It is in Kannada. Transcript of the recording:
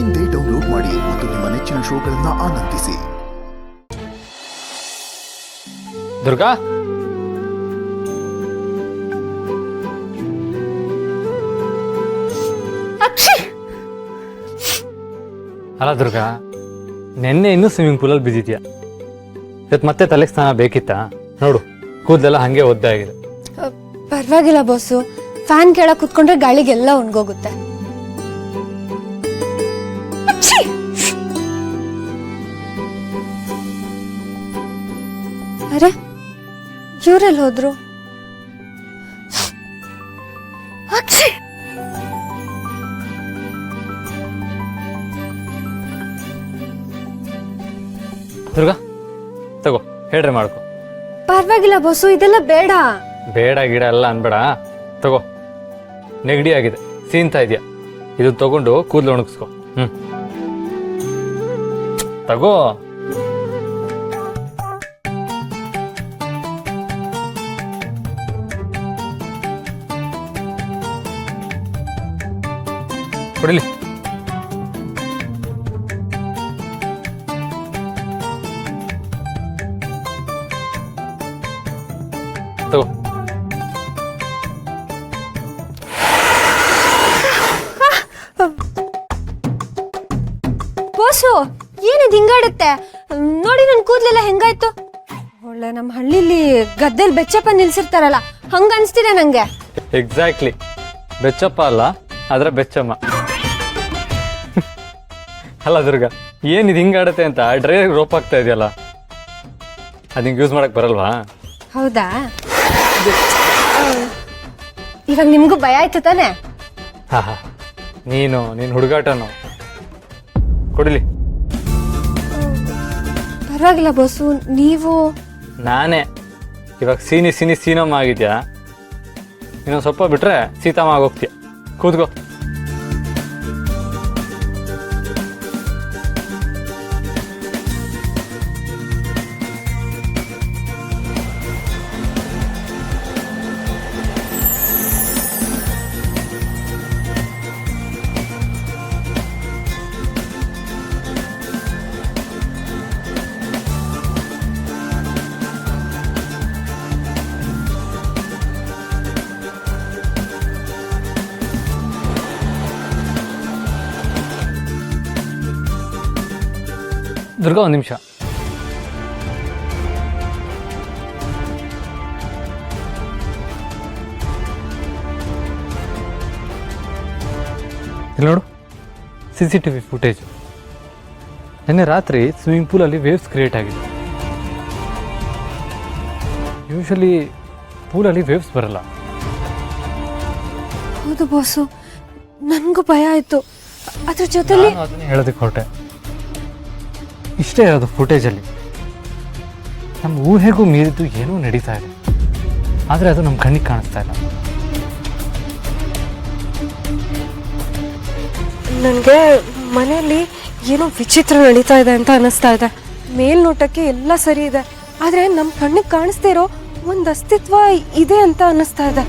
ಇಂದೇ ಡೌನ್ಲೋಡ್ ಮಾಡಿ ಮತ್ತು ನಿಮ್ಮ ನೆಚ್ಚಿನ ಶೋಗಳನ್ನು ಆನಂದಿಸಿ. ದುರ್ಗಾ, ಅಲ್ಲ ದುರ್ಗಾ, ನೆನ್ನೆ ಇನ್ನೂ ಸ್ವಿಮ್ಮಿಂಗ್ ಪೂಲಲ್ಲಿ ಬಿದ್ದಿದ್ಯಾ? ಇವತ್ತು ಮತ್ತೆ ತಲೆಗೆ ಸ್ನಾನ ಬೇಕಿತ್ತಾ? ನೋಡು, ಕೂದಲೆಲ್ಲ ಹಂಗೆ ಒದ್ದೆ ಆಗಿದೆ. ಪರವಾಗಿಲ್ಲ ಬಾಸು, ಫ್ಯಾನ್ ಕೆಳಗೆ ಕುತ್ಕೊಂಡ್ರೆ ಗಾಳಿಗೆಲ್ಲ ಒಣಗೋಗುತ್ತೆ. ಅರೆ, ಇವರೆಲ್ಲಿ ಹೋದ್ರು? ದುರ್ಗಾ, ತಗೋ, ಹೇಳ್ರೆ ಮಾಡ್ಕೊ. ಪರವಾಗಿಲ್ಲ ಬಾಸು, ಇದೆಲ್ಲ ಬೇಡ. ಬೇಡ ಗಿಡ ಎಲ್ಲ ಅನ್ಬೇಡ, ತಗೋ. ನೆಗಡಿ ಆಗಿದೆ, ಸೀನ್ತಾ ಇದೆಯಾ? ಇದು ತಗೊಂಡು ಕೂದಲು ಒಣಗಿಸ್ಕೊ. ತಗೋ. ಕೊಡಿಲಿ. ತಗೋ. ಬಾಸು, ಏನಿದ್ ಹಿಂಗಾಡುತ್ತೆ? ನೋಡಿ, ನನ್ ಕೂದ್ಲೆಲ್ಲ ಹೆಂಗಾಯ್ತು? ಒಳ್ಳೆ ನಮ್ಮ ಹಳ್ಳಿಲಿ ಗದ್ದೆಲ್ ಬೆಚ್ಚಪ್ಪ ನಿಲ್ಸಿರ್ತಾರಲ್ಲ, ಹಂಗ ಅನ್ಸ್ತಿದೆ ನಂಗೆ. ಎಕ್ಸಾಕ್ಟ್ಲಿ, ಬೆಚ್ಚಪ್ಪ ಅಲ್ಲ, ಆದ್ರೆ ಬೆಚ್ಚಮ್ಮ. ಅಲ್ಲ ದುರ್ಗಾ, ಏನಿದು ಹಿಂಗಾಡತ್ತೆ ಅಂತ ಡ್ರೈ ರೋಪ್ ಆಗ್ತಾ ಇದೆಯಲ್ಲ, ಅದು ಹಿಂಗೆ ಯೂಸ್ ಮಾಡಕ್ ಬರಲ್ವಾ? ಹೌದಾ? ಇವಾಗ ನಿಮ್ಗೂ ಭಯ ಆಯ್ತು ತಾನೆ? ಹಾ, ನೀನು ಹುಡುಗಾಟನು. ಕೊಡಿಲಿ. ಪರವಾಗಿಲ್ಲ ಬಾಸು, ನೀವು. ನಾನೇ ಇವಾಗ ಸೀನಮ್ಮ ಆಗಿದ್ಯಾ? ಇನ್ನೊಂದು ಸ್ವಲ್ಪ ಬಿಟ್ರೆ ಸೀತಮ್ಮ ಆಗೋಗ್ತೀಯ. ಕೂತ್ಕೋ. ದುರ್ಗಾ, ಒಂದು ನಿಮಿಷ. ಇಲ್ಲಿ ನೋಡು, CCTV ಫುಟೇಜ್. ನಿನ್ನೆ ರಾತ್ರಿ ಸ್ವಿಮ್ಮಿಂಗ್ ಪೂಲಲ್ಲಿ ವೇವ್ಸ್ ಕ್ರಿಯೇಟ್ ಆಗಿದೆ. ಯೂಶಲಿ ಪೂಲಲ್ಲಿ ವೇವ್ಸ್ ಬರಲ್ಲ. ಹೌದು ಬಾಸು, ನನ್ಗೂ ಭಯ ಆಯ್ತು. ಅದ್ರ ಜೊತೆಲಿ ಅದನ್ನ ಹೇಳೋದಕ್ಕೆ ಹೊರಟೆ. ಇಷ್ಟೇ ಇರೋದು ಫುಟೇಜಲ್ಲಿ. ನಮ್ಮ ಊಹೆಗೂ ಮೀರಿದ್ದು ಏನೋ ನಡೀತಾ ಇದೆ, ಆದರೆ ಅದು ನಮ್ಮ ಕಣ್ಣಿಗೆ ಕಾಣಿಸ್ತಾ ಇಲ್ಲ. ನನಗೆ ಮನೆಯಲ್ಲಿ ಏನೋ ವಿಚಿತ್ರ ನಡೀತಾ ಇದೆ ಅಂತ ಅನ್ನಿಸ್ತಾ ಇದೆ. ಮೇಲ್ನೋಟಕ್ಕೆ ಎಲ್ಲ ಸರಿ ಇದೆ, ಆದರೆ ನಮ್ಮ ಕಣ್ಣಿಗೆ ಕಾಣಿಸ್ದೇ ಇರೋ ಒಂದು ಅಸ್ತಿತ್ವ ಇದೆ ಅಂತ ಅನ್ನಿಸ್ತಾ ಇದೆ.